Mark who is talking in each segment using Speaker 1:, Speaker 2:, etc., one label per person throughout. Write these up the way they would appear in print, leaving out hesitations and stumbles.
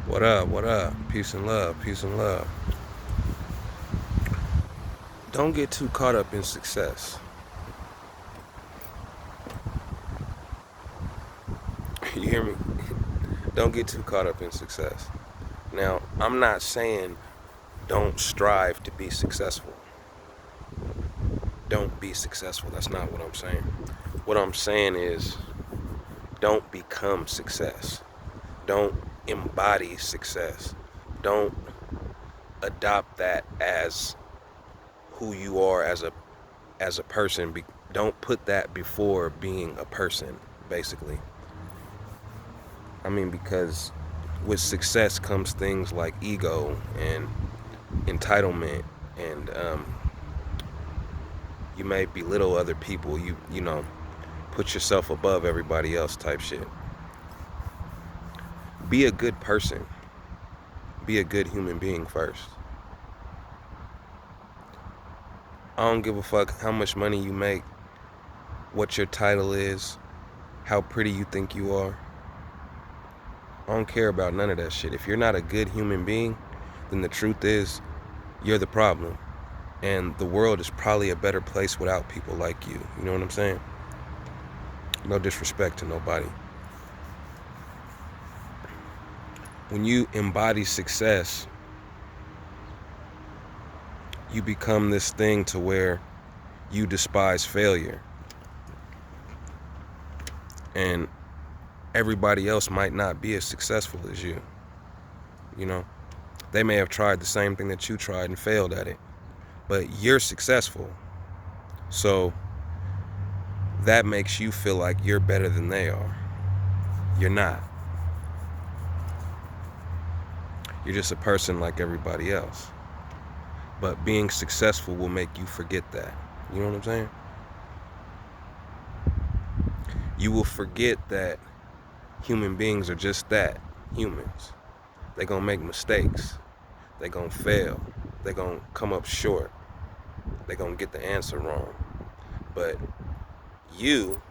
Speaker 1: What up? What up? Peace and love. Peace and love. Don't get too caught up in success. You hear me? Don't get too caught up in success. Now, I'm not saying don't strive to be successful. Don't be successful. That's not what I'm saying. What I'm saying is don't become success. Don't embody success. Don't adopt that as who you are as a person. Don't put that before being a person, basically. I mean, because with success comes things like ego and entitlement, and you may belittle other people. You put yourself above everybody else, type shit. Be a good person. Be a good human being first. I don't give a fuck how much money you make, what your title is, how pretty you think you are. I don't care about none of that shit. If you're not a good human being, then the truth is you're the problem. And the world is probably a better place without people like you. You know what I'm saying? No disrespect to nobody. When you embody success, you become this thing to where you despise failure. And everybody else might not be as successful as you. You know, they may have tried the same thing that you tried and failed at it, but you're successful. So that makes you feel like you're better than they are. You're not. You're just a person like everybody else. But being successful will make you forget that. You know what I'm saying? You will forget that human beings are just that, humans. They're gonna make mistakes. They're gonna fail. They're gonna come up short. They're gonna get the answer wrong. But you,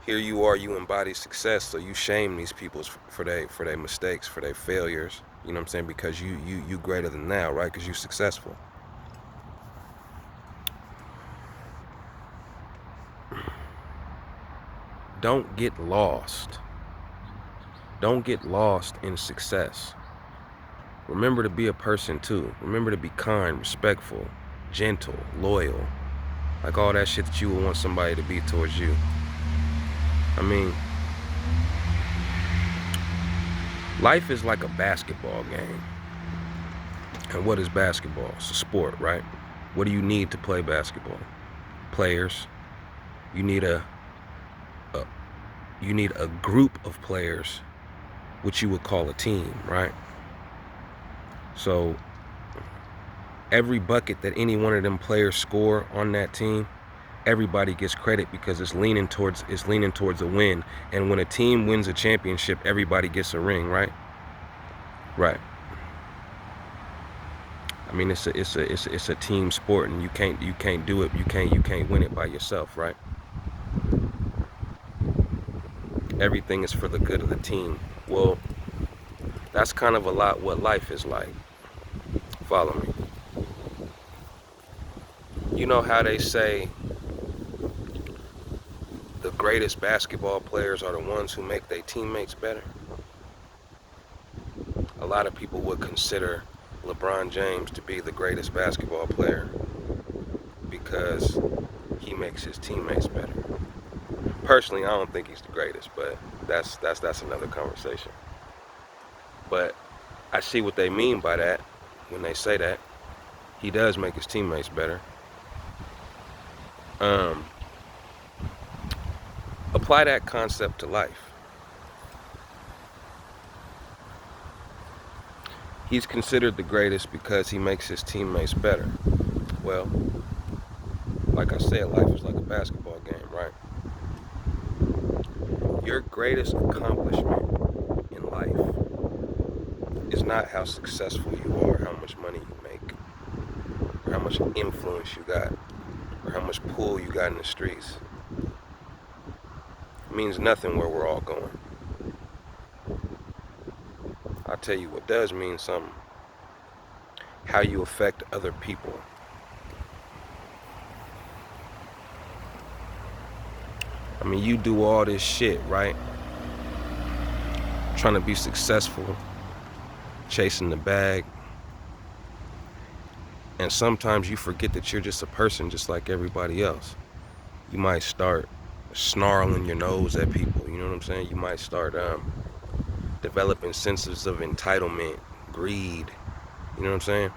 Speaker 1: here you are, you embody success, so you shame these people for their mistakes, for their failures. You know what I'm saying? Because you greater than now, right? Because you're successful. Don't get lost. Don't get lost in success. Remember to be a person too. Remember to be kind, respectful, gentle, loyal. Like all that shit that you would want somebody to be towards you. I mean, life is like a basketball game. And what is basketball? It's a sport, right? What do you need to play basketball? Players. You need a you need a group of players, which you would call a team, right? So every bucket that any one of them players score on that team, everybody gets credit because it's leaning towards a win. And when a team wins a championship, everybody gets a ring, right? Right. I mean, it's a team sport, and you can't do it. You can't win it by yourself, right? Everything is for the good of the team. Well, that's kind of a lot what life is like. Follow me. You know how they say the greatest basketball players are the ones who make their teammates better? A lot of people would consider LeBron James to be the greatest basketball player because he makes his teammates better. Personally, I don't think he's the greatest, but that's another conversation. But I see what they mean by that when they say that. He does make his teammates better. Apply that concept to life. He's considered the greatest because he makes his teammates better. Well, like I said, life is like a basketball game, right? Your greatest accomplishment in life is not how successful you are, how much money you make, or how much influence you got, or how much pull you got in the streets. It means nothing where we're all going. tell you what does mean something. How you affect other people. I mean, you do all this shit, right? Trying to be successful, chasing the bag. And sometimes you forget that you're just a person just like everybody else. You might start snarling your nose at people, you know what I'm saying? You might start developing senses of entitlement, greed, you know what I'm saying?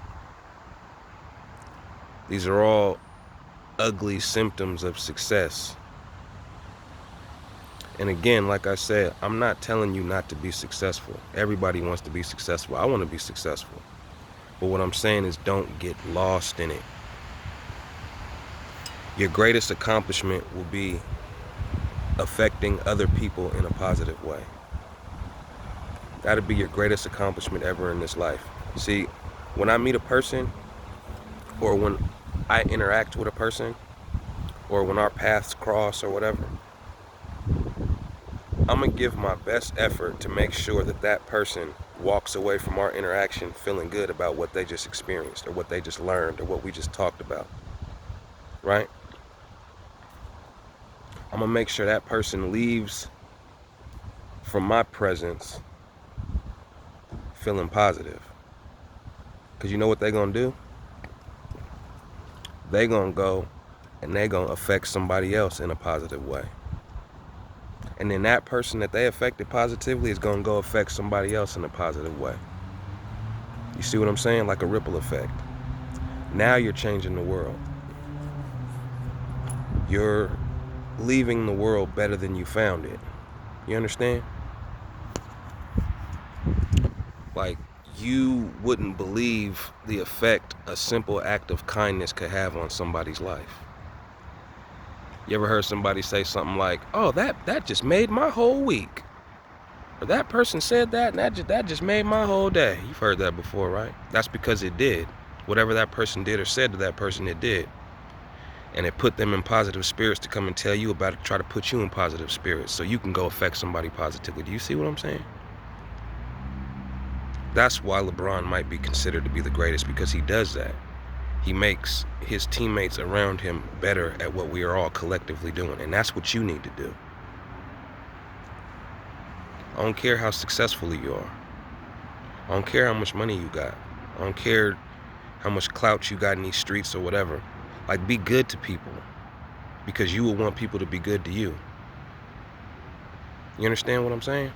Speaker 1: These are all ugly symptoms of success. And again, like I said, I'm not telling you not to be successful. Everybody wants to be successful. I want to be successful. But what I'm saying is don't get lost in it. Your greatest accomplishment will be affecting other people in a positive way. That'll be your greatest accomplishment ever in this life. See, when I meet a person, or when I interact with a person, or when our paths cross or whatever, I'm gonna give my best effort to make sure that that person walks away from our interaction feeling good about what they just experienced, or what they just learned, or what we just talked about, right? I'm gonna make sure that person leaves from my presence feeling positive. Because you know what they're gonna do? They're gonna go and they're gonna affect somebody else in a positive way. And then that person that they affected positively is gonna go affect somebody else in a positive way. You see what I'm saying? Like a ripple effect. Now you're changing the world. You're leaving the world better than you found it. You understand? Like, you wouldn't believe the effect a simple act of kindness could have on somebody's life. You ever heard somebody say something like, oh, that just made my whole week? Or that person said that, and that just made my whole day. You've heard that before, right? That's because it did. Whatever that person did or said to that person, it did. And it put them in positive spirits to come and tell you about it, try to put you in positive spirits so you can go affect somebody positively. Do you see what I'm saying? That's why LeBron might be considered to be the greatest, because he does that. He makes his teammates around him better at what we are all collectively doing. And that's what you need to do. I don't care how successful you are. I don't care how much money you got. I don't care how much clout you got in these streets or whatever. Like, be good to people, because you will want people to be good to you. You understand what I'm saying?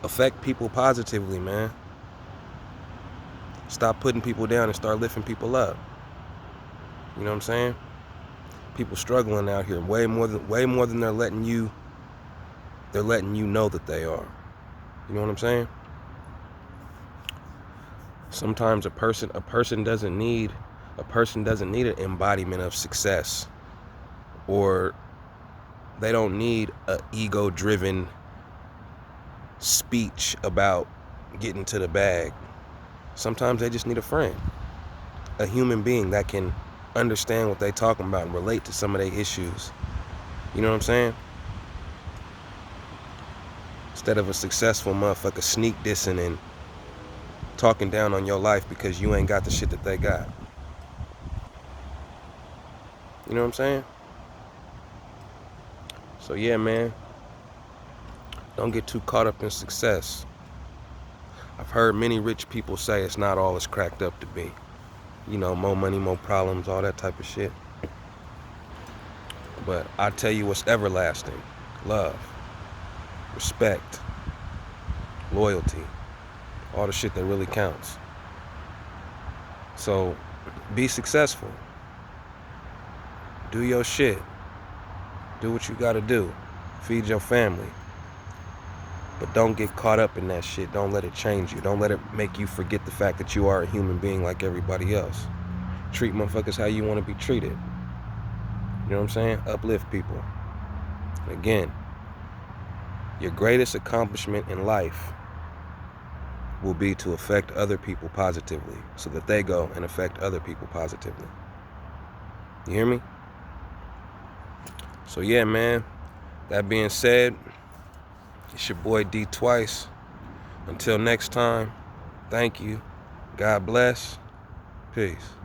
Speaker 1: Affect people positively, man. Stop putting people down and start lifting people up. You know what I'm saying? People struggling out here way more than they're letting you know that they are. You know what I'm saying? Sometimes a person doesn't need an embodiment of success, or they don't need an ego-driven speech about getting to the bag. Sometimes they just need a friend, a human being that can understand what they're talking about and relate to some of their issues. You know what I'm saying? Instead of a successful motherfucker sneak dissing and talking down on your life because you ain't got the shit that they got. You know what I'm saying? So yeah, man, don't get too caught up in success. I've heard many rich people say it's not all it's cracked up to be. You know, more money, more problems, all that type of shit. But I tell you what's everlasting: love, respect, loyalty, all the shit that really counts. So be successful. Do your shit. Do what you gotta do. Feed your family. But don't get caught up in that shit. Don't let it change you. Don't let it make you forget the fact that you are a human being like everybody else. Treat motherfuckers how you want to be treated. You know what I'm saying? Uplift people. Again, your greatest accomplishment in life will be to affect other people positively, so that they go and affect other people positively. You hear me? So yeah, man, that being said, it's your boy D Twice. Until next time, thank you. God bless. Peace.